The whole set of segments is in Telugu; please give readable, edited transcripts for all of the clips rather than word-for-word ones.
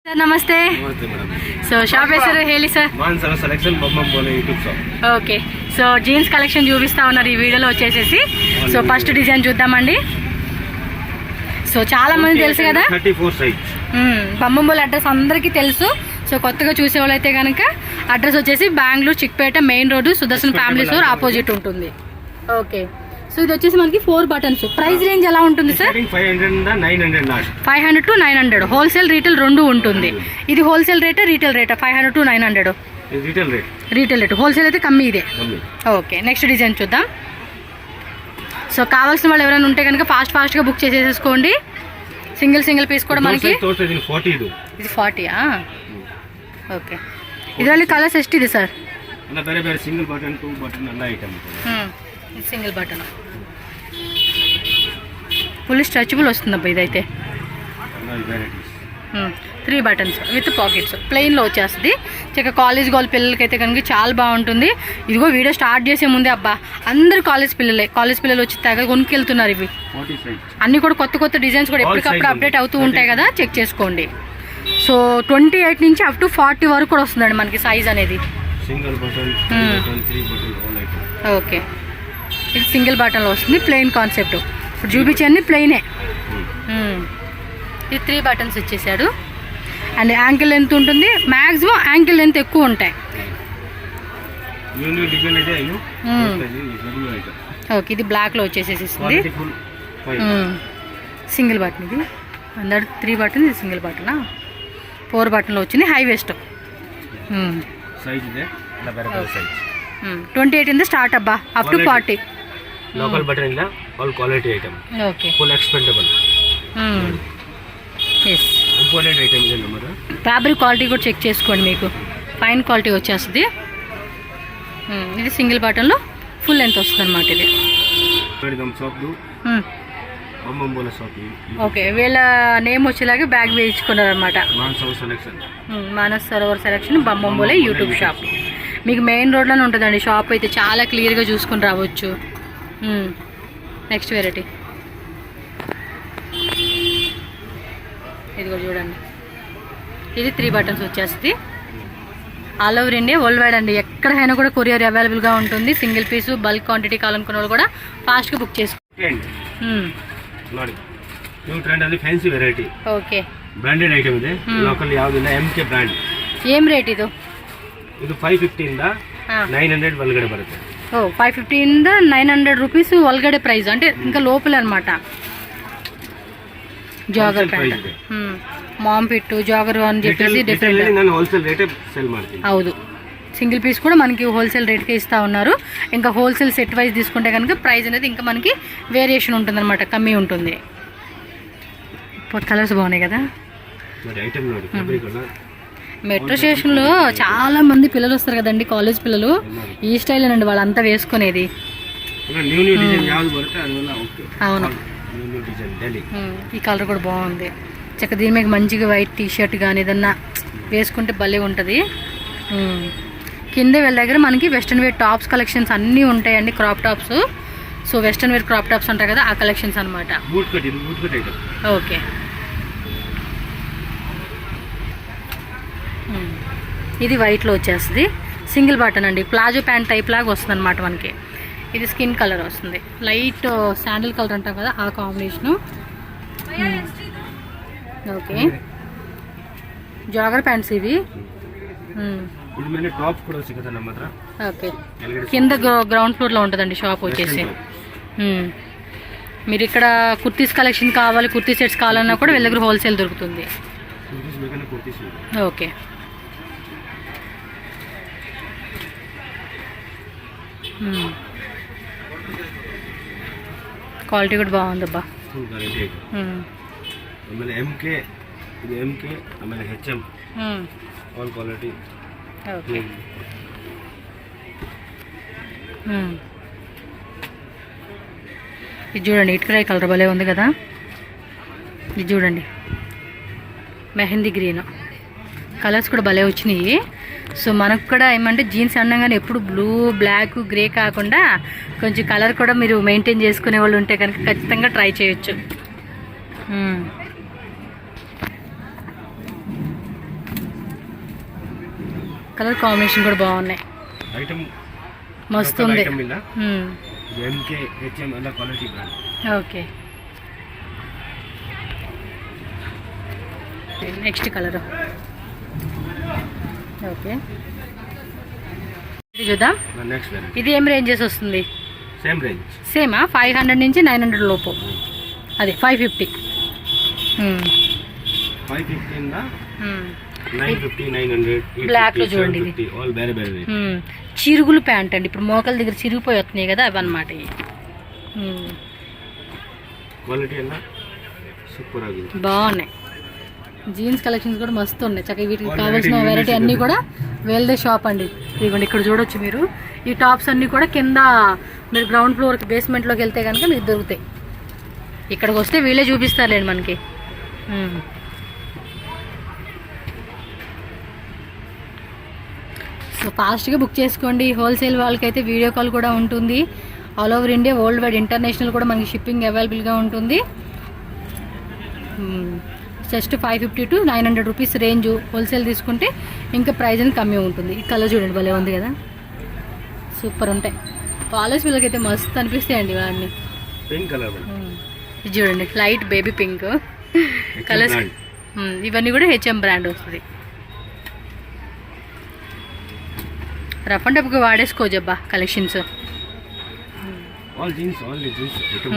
ಸರ್ ನಮಸ್ತೆ. ಸೊ ಶಾಪ್ ಹೆಸರು ಹೇಳಿ ಸರ್. మాన్సర సెలక్షన్ బొమ్మబోలే YouTube shop. Okay, so jeans collection చూపిస్తా ఉన్నారు ఈ వీడియోలో వచ్చేసేసి. సో ఫస్ట్ డిజైన్ చూద్దామండి. సో చాలా మంది తెలుసు కదా 34 సైజ్ బొమ్మబోలే అడ్రస్ అందరికీ తెలుసు. సో కొత్తగా చూసే వాళ్ళు అయితే కనుక అడ్రస్ వచ్చేసి Bengaluru Chickpet main road Sudarshan family store opposite ఉంటుంది. ఓకే, సో ఇది వచ్చేసి మనకి 4 బటన్స్. ప్రైస్ రేంజ్ ఎలా ఉంటుంది సార్? 500 to 900 హోల్సేల్ రీటైల్ రెండు ఉంటుంది. ఇది wholesale rate retail rate 500 to 900 retail rate. Wholesale అయితే కమ్మి ఇదే. ఓకే, నెక్స్ట్ డిజైన్ చూద్దాం. సో కావాల్సిన వాళ్ళు ఎవరైనా ఉంటే కనుక ఫాస్ట్గా బుక్ చేసేసుకోండి. సింగిల్ పీస్ కూడా మనకి ఇది 40. ఓకే, ಇದರಲ್ಲಿ ಕಲರ್ಸ್ ಎಷ್ಟಿದೆ ಸರ್? ಬೇರೆ ಬೇರೆ ಸಿಂಗಲ್ ಬಟನ್ 2 ಬಟನ್ ಎಲ್ಲ ಐಟಮ್ ఇది సింగిల్ బటన్ ఫుల్ స్ట్రెచబుల్ వస్తుందబ్బా. ఇదైతే 3 బటన్స్ విత్ పాకెట్స్ ప్లెయిన్లో వచ్చేస్తుంది. చక్కగా కాలేజ్ గోల్ పిల్లలకైతే కనుక చాలా బాగుంటుంది. ఇదిగో వీడియో స్టార్ట్ చేసే ముందే అబ్బా అందరూ కాలేజ్ పిల్లలు వచ్చి తెగ కొనుక్కెళ్తున్నారు. ఇవి అన్నీ కూడా కొత్త డిజైన్స్ కూడా ఎప్పటికప్పుడు అప్డేట్ అవుతూ ఉంటాయి కదా, చెక్ చేసుకోండి. సో 28 నుంచి అప్ టు 40 వరకు కూడా వస్తుందండి మనకి సైజ్ అనేది. ఓకే, ఇది సింగిల్ బటన్లో వస్తుంది. Plain concept. ఇప్పుడు చూపించండి ప్లెయినే. ఇది 3 బటన్స్ ఇచ్చేసాడు. అండ్ యాంకిల్ లెంత్ ఉంటుంది. మ్యాక్సిమం యాంకిల్ లెంత్ ఎక్కువ ఉంటాయి. ఓకే, ఇది బ్లాక్లో వచ్చేసేసింది. Single button. ఇది అందరు 3 బటన్, ఇది సింగిల్ బటనా. 4 బటన్లో వచ్చింది. High waist. 28 ఇంದ స్టార్ట్ అబ్బా అప్ టు 40. లోకల్ బటన్ ಇಲ್ಲ all quality item. Okay, full expendable. yes, important item ఇది అన్నమాట. ఫ్యాబ్రిక్ క్వాలిటీ కూడా చెక్ చేసుకోండి, మీకు ఫైన్ క్వాలిటీ వచ్చేస్తుంది. ఇది సింగిల్ బటన్లో ఫుల్ లెంత్ వస్తుంది అనమాట. ఇది ఓకే, వీళ్ళ నేమ్ వచ్చేలాగా బ్యాగ్ వేయించుకున్నారు అనమాట. మానస్ సరోవర్ సెలక్షన్ బొమ్మబోలే యూట్యూబ్ షాప్. మీకు మెయిన్ రోడ్లోనే ఉంటుందండి షాప్. అయితే చాలా క్లియర్గా చూసుకొని రావచ్చు. నెక్స్ట్ వెరైటీ ఇది కూడా చూడండి. ఇది 3 బటన్స్ వచ్చేస్తుంది. All over India world wide అండి. ఎక్కడైనా కూడా కొరియర్ అవైలబుల్గా ఉంటుంది. సింగిల్ పీసు బల్క్ క్వాంటిటీ కావాలనుకున్న వాళ్ళు కూడా ఫాస్ట్గా బుక్ చేసుకోండి. న్యూ ట్రెండ్ అది fancy variety. Okay, branded item ಇದೆ. ಲೋಕಲ್ ಯಾವುದಿಲ್ಲ. MK brand. ఏం రేట్ ఇది? ಇದು 550 ಇಂದ 900 ಒಳಗಡೆ ಬರುತ್ತೆ. 550 ಇಂದ 900 రూపీస్ ಒಳಗಡೆ ప్రైస్. అంటే ఇంకా లోపల అనమాట. Jogger pant, mom fit, jogger అని చెప్పేసి డిఫరెంట్. నేను హోల్సేల్ రేట్ సెల్ ಮಾಡ್ತೀನಿ. అవును, సింగిల్ పీస్ కూడా మనకి హోల్సేల్ రేట్కే ఇస్తూ ఉన్నారు. ఇంకా హోల్సేల్ సెట్ వైజ్ తీసుకుంటే కనుక ప్రైస్ అనేది ఇంకా మనకి వేరియేషన్ ఉంటుంది అనమాట, కమ్మీ ఉంటుంది. కలర్స్ బాగున్నాయి కదా. మెట్రో స్టేషన్లో చాలా మంది పిల్లలు వస్తారు కదండి, కాలేజ్ పిల్లలు. ఈ స్టైల్ అండి వాళ్ళంతా వేసుకునేది. అవును, ఈ కలర్ కూడా బాగుంది. చక్క దీని మీద మంచిగా వైట్ టీషర్ట్ కానీ ఏదన్నా వేసుకుంటే భలే ఉంటుంది. కింద వీళ్ళ దగ్గర మనకి వెస్ట్రన్ వేర్ టాప్స్ కలెక్షన్స్ అన్నీ ఉంటాయండి, crop tops. So western wear crop tops ఉంటాయి కదా, ఆ కలెక్షన్స్ అనమాట. ఓకే, ఇది వైట్లో వచ్చేస్తుంది. సింగిల్ బటన్ అండి. ప్లాజో ప్యాంట్ టైప్ లాగా వస్తుంది అనమాట మనకి. ఇది స్కిన్ కలర్ వస్తుంది. లైట్ శాండిల్ కలర్ అంటాం కదా, ఆ కాంబినేషను. ఓకే, జాగర్ ప్యాంట్స్ ఇవి. ఓకే, కింద గ్రౌండ్ ఫ్లోర్లో ఉంటుందండి షాప్ వచ్చేసి. మీరు ఇక్కడ కుర్తీస్ కలెక్షన్ కావాలి, కుర్తీ సెట్స్ కావాలన్నా కూడా వీళ్ళ దగ్గర హోల్సేల్ దొరుకుతుంది. ఓకే, క్వాలిటీ కూడా బాగుందబ్బా. All quality. ఓకే, ఇది చూడండి, ఇటుకరాయి కలర్ భలే ఉంది కదా. ఇది చూడండి, మెహందీ గ్రీన్ కలర్స్ కూడా భలే వచ్చినాయి. సో మనకు కూడా ఏమంటే జీన్స్ అనగానే ఎప్పుడు బ్లూ బ్లాక్ గ్రే కాకుండా కొంచెం కలర్ కూడా మీరు మెయింటైన్ చేసుకునే వాళ్ళు ఉంటే కనుక ఖచ్చితంగా ట్రై చేయొచ్చు. కలర్ కాంబినేషన్ కూడా బాగున్నాయి, ఐటమ్ మస్తు ఉంది. ఐటమ్ ಇಲ್ಲ ఎంకే హెచ్ఎం అలా quality brand. Okay, next colour. Okay, ఇది చూద్దాం. Next variety. ఇది ఏం రేంజెస్ వస్తుంది? Same range. సేమా? 500 నుంచి 900 లోపు. అది 550. 550 దా 950 900 బ్లాక్ లో చూడండి, ఇది ఆల్ వేరే వేరే. చిరుగులు ప్యాంట్ అండి, ఇప్పుడు మోకల దగ్గర చిరిగిపోయి వస్తున్నాయి కదా అవి అన్నమాట. క్వాలిటీ అన్న సూపర్ ఆಗಿದೆ, బాగున్నాయి. జీన్స్ కలెక్షన్స్ కూడా మస్తు ఉన్నాయి. చక్కగా వీటికి కావాల్సిన వెరైటీ అన్నీ కూడా వేల్దే షాప్ అండి. ఇదిగోండి ఇక్కడ చూడొచ్చు మీరు. ఈ టాప్స్ అన్నీ కూడా కింద మీరు గ్రౌండ్ ఫ్లోర్కి బేస్మెంట్లోకి వెళ్తే కనుక మీకు దొరుకుతాయి. ఇక్కడికి వస్తే వీళ్ళే చూపిస్తారులేండి మనకి. సో ఫాస్ట్గా బుక్ చేసుకోండి. హోల్సేల్ వాళ్ళకైతే వీడియో కాల్ కూడా ఉంటుంది. All over India, world wide, international కూడా మనకి షిప్పింగ్ అవైలబుల్గా ఉంటుంది. Just 550 to 900 rupees range. Wholesale తీసుకుంటే ఇంకా ప్రైస్ అని కమ్మి ఉంటుంది. ఈ కలర్ చూడండి, భలే ఉంది కదా, సూపర్ ఉంటాయి. కాలేజ్ పిల్లలకైతే మస్తు అనిపిస్తాయండి ఇవన్నీ. పింక్ కలర్ ఇది చూడండి, లైట్ బేబీ పింక్ కలర్స్. ఇవన్నీ కూడా హెచ్ఎం బ్రాండ్ వస్తుంది. రఫ్ అండ్ టఫ్గా వాడేసుకోవచ్చు అబ్బా collections. All jeans item,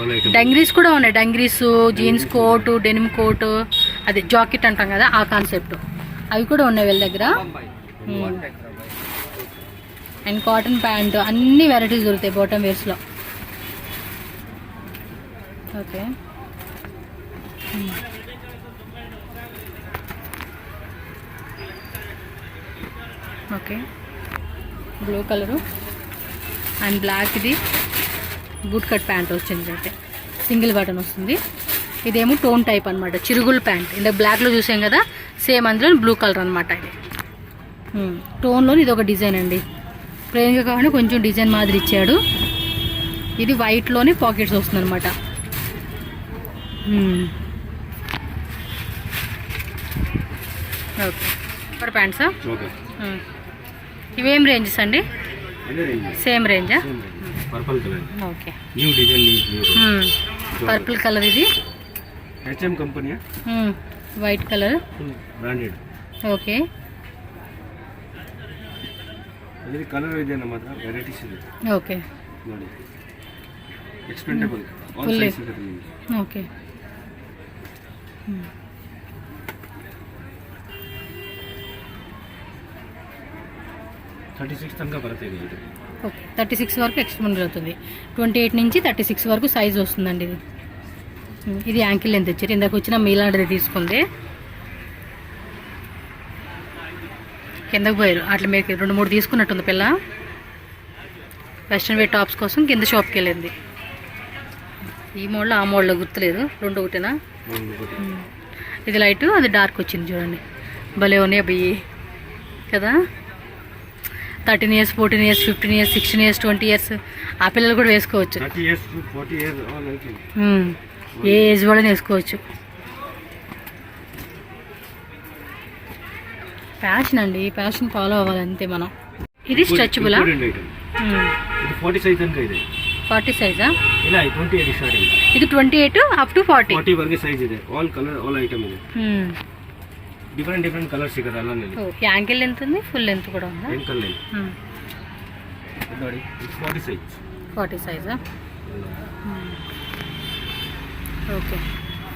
all item. Dungarees కూడా ఉన్నాయి. Dungarees, jeans coat, denim coat, అదే జాకెట్ అంటాం కదా ఆ కాన్సెప్ట్, అవి కూడా ఉన్నాయి వీళ్ళ దగ్గర. అండ్ కాటన్ ప్యాంట్, అన్ని వెరైటీస్ దొరుకుతాయి బాటమ్ వేర్స్లో. Okay, okay, blue colour and black. ఇది బూట్ కట్ ప్యాంట్ వచ్చింది, అంటే సింగిల్ బటన్ వస్తుంది. ఇదేమో టోన్ టైప్ అనమాట, చిరుగుల ప్యాంట్. ఇందాక బ్లాక్లో చూసాం కదా, సేమ్ అందులో బ్లూ కలర్ అనమాట. ఇది టోన్లో ఇది ఒక డిజైన్ అండి. ప్లెయిన్గా కాకుండా కొంచెం డిజైన్ మాదిరి ఇచ్చాడు. ఇది వైట్లోనే పాకెట్స్ వస్తుంది అనమాట. ఓకే, ఫర్ ప్యాంట్సా? ఇవేం రేంజెస్ అండి? సేమ్ రేంజా? Purple colour. Okay, new design. Purple colour. ఇది HM company, white colour, branded. Okay, ఇది కలర్ ಇದೆ ನಮ್ಮತ್ರ ವೆರೈಟೀಸ್ ಇದೆ. ಓಕೆ ನೋಡಿ, ಎಕ್ಸ್ಪೆಂಡಬಲ್ ಆಲ್ ಸೈಜ್ ಸಿಗುತ್ತೆ ನಿಮಗೆ. ಓಕೆ, థర్టీ 36 తనక బರುತ್ತೆ ఇది. ఓకే, 36 వరకు ఎక్స్టెండ్ అవుతుంది. 28 నుంచి 36 వరకు సైజ్ వస్తుందండి ఇది. ఇది యాంకిల్ లెంత్ ఇచ్చారు. ఇందాక వచ్చిన మీలాంటిది తీసుకుంది, కిందకు పోయారు. అట్లా మీరు 2-3 తీసుకున్నట్టుంది పిల్ల. వెస్ట్రన్ వేర్ టాప్స్ కోసం కింద షాప్కి వెళ్ళింది. ఈ మోడల్ ఆ మోడల్ గుర్తులేదు, 2 ఒకటేనా? ఇది లైట్, అది డార్క్ వచ్చింది చూడండి, భలే ఉన్నాయి అబ్బాయి కదా. 13 years, 14 years, 15 years, 16 years, 20 years ఆ పిల్లలు కూడా వేసుకోవచ్చు. 30 years to 40 years all okay. A age కూడా వేసుకోవచ్చు. ఫ్యాషన్ అండి, ఫ్యాషన్ ఫాలో అవ్వాలి అంతే మనం. ఇది స్ట్రెచబుల్. ఇది 40 సైజ్ తనక ಇದೆ. 40 సైజా? ಇಲ್ಲ 28 స్టార్టింగ్. ఇది 28 అప్ టు 40. 40 వరకు సైజ్ ಇದೆ. ఆల్ కలర్, ఆల్ ఐటమ్ ಇದೆ. డిఫరెంట్ కలర్స్ ಸಿಗುತ್ತೆ ಅಲ್ಲನೇ. యాంకిల్ లెంత్ ఉంది, ఫుల్ లెంత్ కూడా ఉందా? యాంకిల్ లెంత్ ನೋಡಿ, 40 సైజ్. 40 సైజా? ఓకే,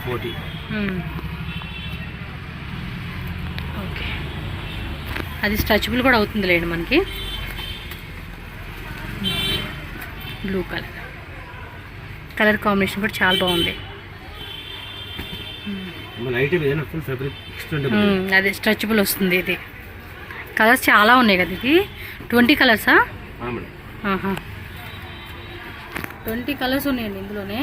40. ఓకే, అది స్ట్రెచబుల్ కూడా అవుతుంది లేండి మనకి. బ్లూ కలర్ కాంబినేషన్ కూడా చాలా బాగుంది. మన ఐటమ్ ఏదైనా ఫుల్ ఫ్యాబ్రిక్ ఎక్స్టెండబుల్. అది స్ట్రెచబుల్ వస్తుంది. ఇది కలర్స్ చాలా ఉన్నాయి కదా. ఇది 20 కలర్సా? 20 కలర్స్ ఉన్నాయండి ఇందులోనే.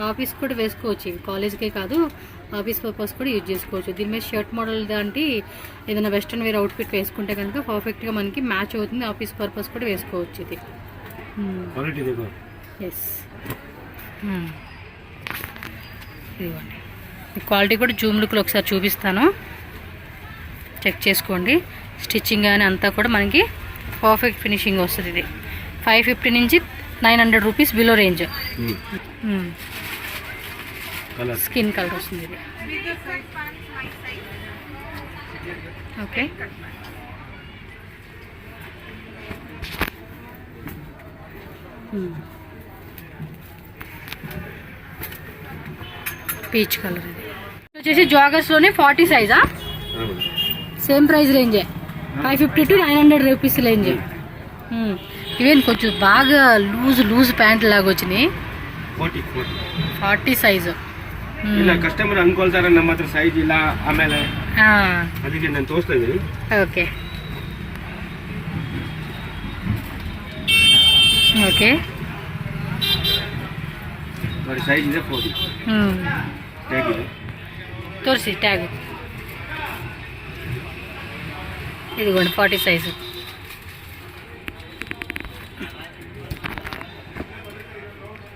ఆఫీస్ కూడా వేసుకోవచ్చు, ఇవి కాలేజ్కే కాదు ఆఫీస్ పర్పస్ కూడా యూజ్ చేసుకోవచ్చు. దీని మీద షర్ట్ మోడల్ దాంటి ఏదైనా వెస్ట్రన్ వేర్ అవుట్ఫిట్ వేసుకుంటే కనుక పర్ఫెక్ట్గా మనకి మ్యాచ్ అవుతుంది. ఆఫీస్ పర్పస్ కూడా వేసుకోవచ్చు ఇది. ఎస్, ఇదిగోండి. ఈ క్వాలిటీ కూడా జూమ్ లుక్లో ఒకసారి చూపిస్తాను. చెక్ చేసుకోండి. స్టిచ్చింగ్ కానీ అంతా కూడా మనకి పర్ఫెక్ట్ ఫినిషింగ్ వస్తుంది. ఇది 550 నుంచి 900 rupees below range. Skin colour వస్తుంది ఇది. Okay, peach colour. ఇది వచ్చేసి జాగర్స్లోనే 40 సైజా? సేమ్ ప్రైస్ రేంజే, 550 to 900 రూపీస్ రేంజ్. ఇవేం కొంచెం బాగా లూజ్ ప్యాంట్ లాగా వచ్చినాయి. 40 సైజు. ಇಲ್ಲ ಕಸ್ಟಮರ್ ಅನ್ಕೊಳ್ತಾರೆ ನಮ್ಮ ಹತ್ರ ಸೈಜ್ ಇಲ್ಲ ಆಮೇಲೆ ಅದಕ್ಕೆ ನಾನು ತೋರಿಸ್ತಾ ಇದ್ದೀನಿ. ಓಕೆ ಓಕೆ ನೋಡಿ ಸೈಜ್ ಇದೆ 40. ಟ್ಯಾಗ್ ಇದೆ, ತೋರಿಸಿ ಟ್ಯಾಗ್. ಇದಿಗೋಂడి 40 ಸೈಜು.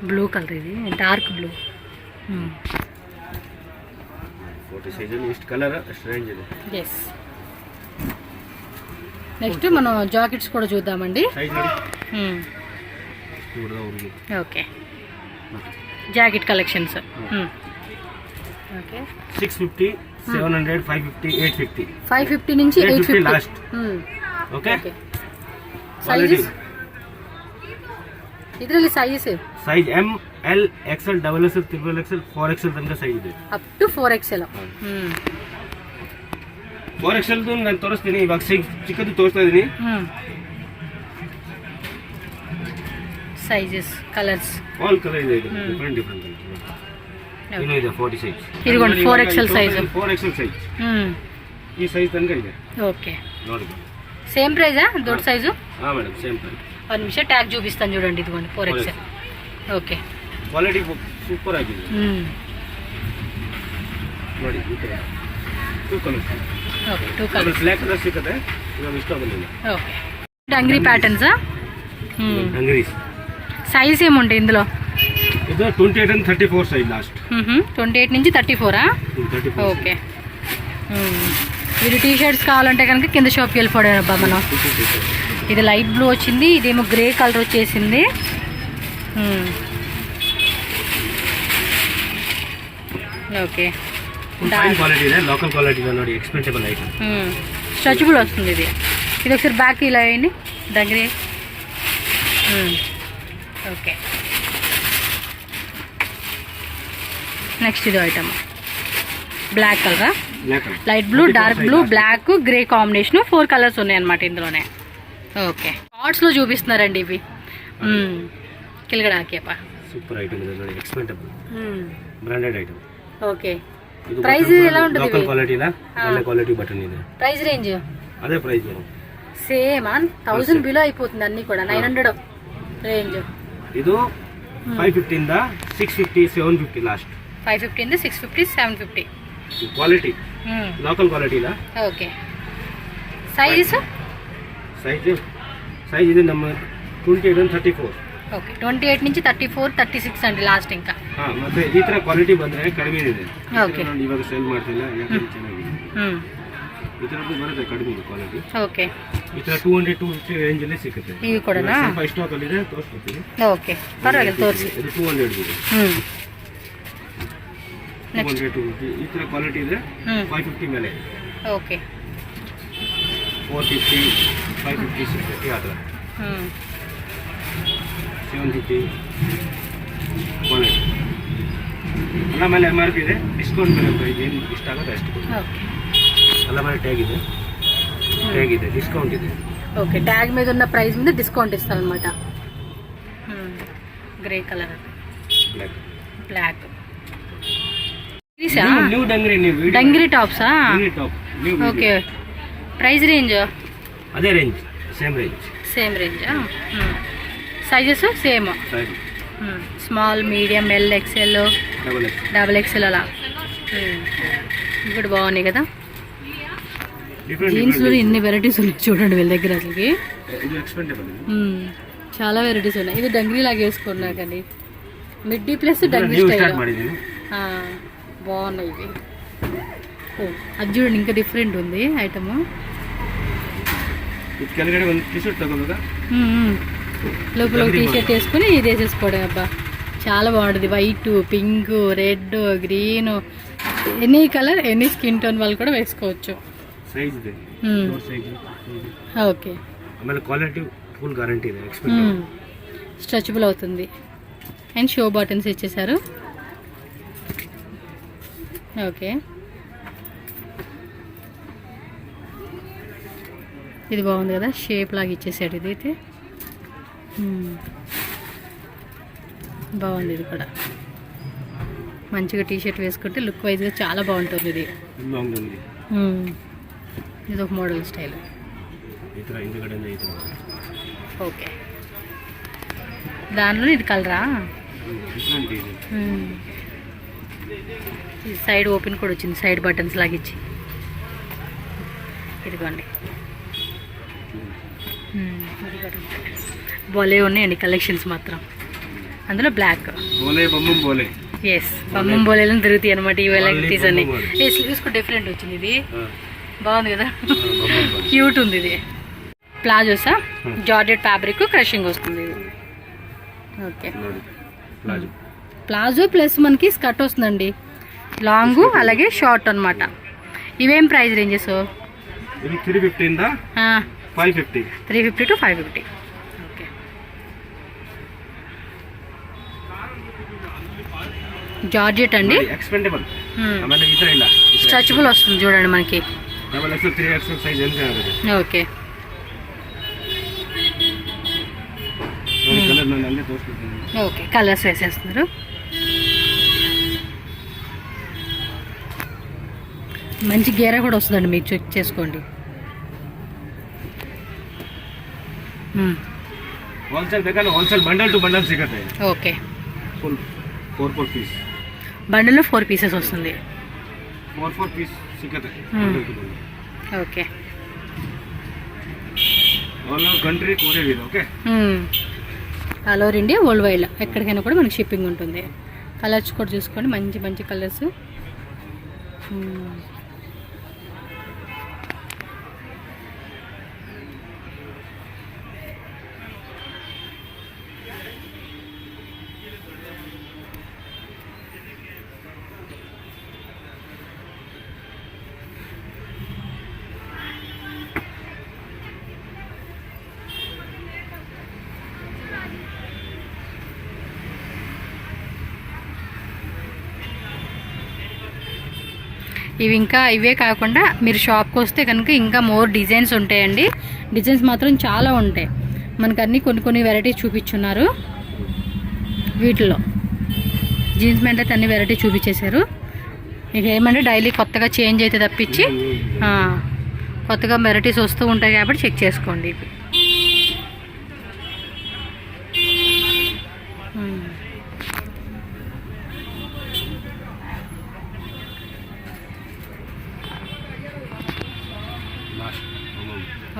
ಬ್ಲೂ ಕಲರ್ ಇದೆ, ಡಾರ್ಕ್ ಬ್ಲೂ. 40 ಸೈಜ್ ಅಲ್ಲಿ ಎಷ್ಟು ಕಲರ್ ಅಷ್ಟು ರೇಂಜ್ ಇದೆ. ఎస్. నెక్స్ట్ మనం జాకెట్స్ కూడా చూద్దామండి. సైజ్ ನೋಡಿ. చూడదాం. Okay, jacket collections. ఓకే, 650, 700, 550, 850. 550 నుంచి 850 లాస్ట్. ಓಕೆ, ಸೈಜಸ್ ಇದರಲ್ಲಿ size M, L, XL, double XL, triple XL, 4XL ತನಕ ಸೈಜ್ ಇದೆ. Up to 4XL. 4XL ನಾನು ತೋರಿಸ್ತೀನಿ. ಇವಾಗ ಚಿಕ್ಕದು ತೋರಿಸ್ತಾ ಇದ್ದೀನಿ. ಸೈಜಸ್, ಕಲರ್ಸ್, ಆಲ್ ಕಲರ್ ಇದೆ. ಡಿಫರೆಂಟ್ ಇನ್ನೂ ಇದೆ 40 ಸೈಜ್. ಇದಿಗೋಂడి 4XL ಸೈಜ್. 4XL ಸೈಜ್ ಈ ಸೈಜ್ ತನಕ ಇದೆ. ఓకే, ನೋಡಿ. Same ప్రైజా Dodda size? Madam same price. ఒక నిమిషం ట్యాగ్ చూపిస్తాను చూడండి. ఇదిగోండి 4XL. ಓಕೆ, ಕ್ವಾಲಿಟಿ ಸೂಪರ್ ಆಗಿದೆ ನೋಡಿ. ಈ ಥರ 2 colours. Okay, 2 colours. Black colour ಸಿಗುತ್ತೆ. ಇವಾಗ ಇಷ್ಟ ಬಂದಿಲ್ಲ. ఓకే, డంగ్రీ ప్యాటర్న్సా? డంగ్రీస్. సైజ్ ఏముంటాయి ఇందులో? ಇದು 28 and 34 సైజ్ లాస్ట్. 28 నుంచి 34. 34. ఓకే, మీరు టీ షర్ట్స్ కావాలంటే కనుక కింద షాప్కి వెళ్ళిపోయాడు అబ్బా మనం. ఇది లైట్ బ్లూ వచ్చింది, ఇదేమో గ్రే కలర్ వచ్చేసింది. ఓకే, క్వాలిటీ ಇದೆ, లోకల్ క్వాలిటీ ಇದೆ ನೋಡಿ. ఎక్స్పెన్సిబుల్ ఐటమ్, స్ట్రెచబుల్ వస్తుంది ఇది. ఇది ఒకసారి బ్యాక్ ఇలా అయ్యండి దగ్గర. ఓకే, నెక్స్ట్ ఇది item black colour, light blue, dark blue, black, grey combination. 4 colours ఉన్నాయి అన్నమాట ఇందులోనే. ఓకే, షార్ట్స్లో చూపిస్తున్నారండి ఇవి. కిలగడాకేపా సూపర్ ఐటమ్ ಇದೆ ನೋಡಿ. ఎక్స్పెన్సిబుల్ బ్రాండెడ్ ఐటమ్. ఓకే, ప్రైస్ ఎలా ఉంటుంది? లోకల్ క్వాలిటీనా, ಒಳ್ಳೆ క్వాలిటీ బటన్ ಇದೆ. ప్రైస్ రేంజ్ అదే ప్రైస్ మేడం. సేమ్ 1000 బిలో అయిపోతుంది అన్ని కూడా. 900 రేంజ్. ಇದು 550 ಇಂದ 650, 750 లాస్ట్. 550 ಇಂದ 650, 750 ಕ್ವಾಲಿಟಿ, లోకల్ క్వాలిటీలా. ఓకే, సైజ్ ಇದೆ ನಮ್ಮ 28 and 34. ఓకే, 28 నుంచి 34, 36 అండి లాస్ట్. ఇంకా ಮತ್ತೆ ಈ ತರ ಕ್ವಾಲಿಟಿ ಬಂದ್ರೆ ಕಡಿಮೆ ಇದೆ. ಓಕೆ, ಇವಾಗ ಸೇಲ್ ಮಾಡ್ತಿಲ್ಲ ಯಾಕಂದ್ರೆ ಚೆನ್ನಾಗಿದೆ. ಈ ತರದ್ದು ಬರುತ್ತೆ ಕಡಿಮೆ ಕ್ವಾಲಿಟಿ. ಓಕೆ, ಈ ತರ 200, 250 ರೇಂಜ್ ಅಲ್ಲಿ ಸಿಗುತ್ತೆ. ಇವು ಕೂಡನಾ? ಸ್ವಲ್ಪ ಸ್ಟಾಕ್ ಅಲ್ಲಿ ಇದೆ, ತೋರಿಸ್ಕೊಡ್ತೀನಿ. ಓಕೆ, ಪರವಾಗಿಲ್ಲ ತೋರಿಸಿ. ಇದು 200 ಇದೆ. 200, 250 ಈ ತರ ಕ್ವಾಲಿಟಿ ಇದೆ. 550 ಮೇಲೆ. ಓಕೆ, 450, 550, 650 ಆ ಥರ. 750 ಕ್ವಾಲಿಟಿ ಅಲ್ಲ. ಮೇಲೆ MRP ಇದೆ, ಡಿಸ್ಕೌಂಟ್ ಮೇಲೆ ಪ್ರೈಸ್ ಏನು ಇಷ್ಟ ಆಗುತ್ತೆ ಅಷ್ಟು ಕೊಡಿ. ಅಲ್ಲ ಮೇಲೆ ಟ್ಯಾಗ್ ಇದೆ, ಡಿಸ್ಕೌಂಟ್ ಇದೆ. ఓకే, ట్యాగ్ మీద ఉన్న ప్రైస్ మీద డిస్కౌంట్ ఇస్తారనమాట. Grey colour, black. New dungaree టాప్సా? టాప్. ఓకే, ప్రైస్ రేంజ్ అదే range, same range. Sizes same, small, medium, L, XL, double XL అలా. ఇవి కూడా బాగున్నాయి కదా. జీన్స్లో ఇన్ని వెరైటీస్ ఉన్నాయి చూడండి వీళ్ళ దగ్గర. అసలుకి చాలా వెరైటీస్ ఉన్నాయి. ఇది డంగ్రీ లాగా వేసుకున్నా కానీ మిడ్డీ ప్లస్ డంగ్రీ స్టైల్ బాగున్నాయి ఇవి. ఓ అది చూడండి ఇంకా డిఫరెంట్ ఉంది ఐటమ్. ಇದು ಕೆಳಗಡೆ ಒಂದು ಟಿ ಶರ್ಟ್ ತಗೋಬೇಕಾ? లోపల ఒక టీ షర్ట్ వేసుకుని ఇది వేసేసుకోవడం. అబ్బా చాలా బాగుంటుంది. White, pink, red, green, any colour any skin tone వాళ్ళు కూడా వేసుకోవచ్చు. సైజ్ ಇದೆ. Size okay. ఆಮೇಲೆ క్వాలిటీ ఫుల్ గ్యారంటీ ಇದೆ. స్ట్రెచబుల్ అవుతుంది. అండ్ షో బటన్స్ ఇచ్చేసారు. ఓకే. ఇది బాగుంది కదా, షేప్ లాగా ఇచ్చేసాడు. ఇది అయితే బాగుంది. ఇది కూడా మంచిగా టీ షర్ట్ వేసుకుంటే లుక్ వైజ్గా చాలా బాగుంటుంది. ఇది ఇది ఒక మోడల్ స్టైల్. ఓకే. దానిలో ఇది కలరా? ఇది సైడ్ ఓపెన్ కూడా వచ్చింది, సైడ్ బటన్స్ లాగా ఇచ్చి. ఇదిగోండి. బోలే ఉన్నాయండి కలెక్షన్స్ మాత్రం. అందులో బ్లాక్ ఎస్ బొమ్మం బోలేలను తిరుగుతాయి అనమాట ఈ వెరైటీస్ అన్ని. స్లీవ్స్ కూడా డిఫరెంట్ వచ్చింది. ఇది బాగుంది కదా, క్యూట్ ఉంది. ఇది ప్లాజోసా, జార్జెట్ ఫ్యాబ్రిక్, క్రషింగ్ వస్తుంది. ఇది ఓకే. ప్లాజో ప్లస్ మనకి స్కర్ట్ వస్తుందండి, లాంగ్ అలాగే షార్ట్ అనమాట. ఇవేం price ranges? 350 to 550. Okay. Georgette అండి, స్ట్రెచబుల్ వస్తుంది చూడండి మనకి. ఓకే. ఓకే, కలర్స్ వేసేస్తున్నారు. మంచి గేరా కూడా వస్తుందండి, మీరు చెక్ చేసుకోండి. ಹೋಲ್ಸೇಲ್ ಬೇಕಾದ್ರೆ ಹೋಲ್ಸೇಲ್ ಬಂಡಲ್ ಟು ಬಂಡಲ್ ಸಿಗುತ್ತೆ. ఓకే. ಫುಲ್ 4 ಪೀಸ್ బండిల్లో 4 పీసెస్ వస్తుంది. 4 పీస్ సిಗುತ್ತೆ. Okay. All over country courier ఇది. Okay. All over India, world wide ఎక్కడికైనా కూడా మనకి షిప్పింగ్ ఉంటుంది. కలర్స్ కూడా చూసుకోండి, మంచి మంచి కలర్స్. ఇవి ఇంకా ఇవే కాకుండా మీరు షాప్కి వస్తే కనుక ఇంకా మోర్ డిజైన్స్ ఉంటాయండి. డిజైన్స్ మాత్రం చాలా ఉంటాయి. మనకు అన్నీ కొన్ని వెరైటీస్ చూపించున్నారు. వీటిలో జీన్స్ ప్యాంట్ అయితే అన్ని వెరైటీ చూపించేశారు. ఇక ఏమంటే డైలీ కొత్తగా చేంజ్ అయితే తప్పించి కొత్తగా వెరైటీస్ వస్తూ ఉంటాయి కాబట్టి చెక్ చేసుకోండి.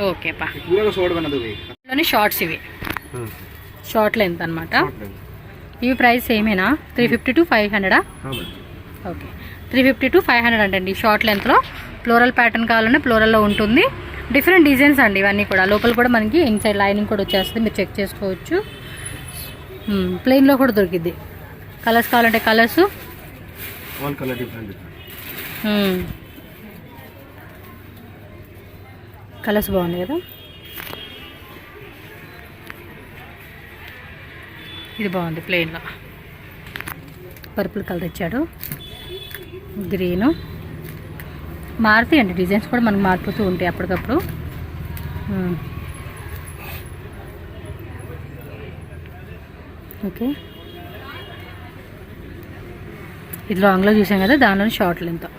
ఓకే పా. షార్ట్స్ ఇవి షార్ట్ లెంత్ అనమాట. ఇవి ప్రైస్ ఏమేనా? 350 to 500. ఓకే, 350 to 500 అంటండి. షార్ట్ లెంత్లో ఫ్లోరల్ ప్యాటర్న్ కావాలంటే ఫ్లోరల్లో ఉంటుంది. డిఫరెంట్ డిజైన్స్ అండి ఇవన్నీ కూడా. లోపల కూడా మనకి ఇన్సైడ్ లైనింగ్ కూడా వచ్చేస్తుంది, మీరు చెక్ చేసుకోవచ్చు. ప్లెయిన్లో కూడా దొరికిద్ది. కలర్స్ కావాలంటే కలర్స్, కలర్స్ బాగున్నాయి కదా. ఇది బాగుంది, ప్లెయిన్లో పర్పుల్ కలర్ ఇచ్చాడు, గ్రీను. మారుతాయండి డిజైన్స్ కూడా, మనకు మారిపోతూ ఉంటాయి అప్పటికప్పుడు. ఓకే, ఇది లాంగ్లో చూసాం కదా, దానిలో షార్ట్ లెంత్.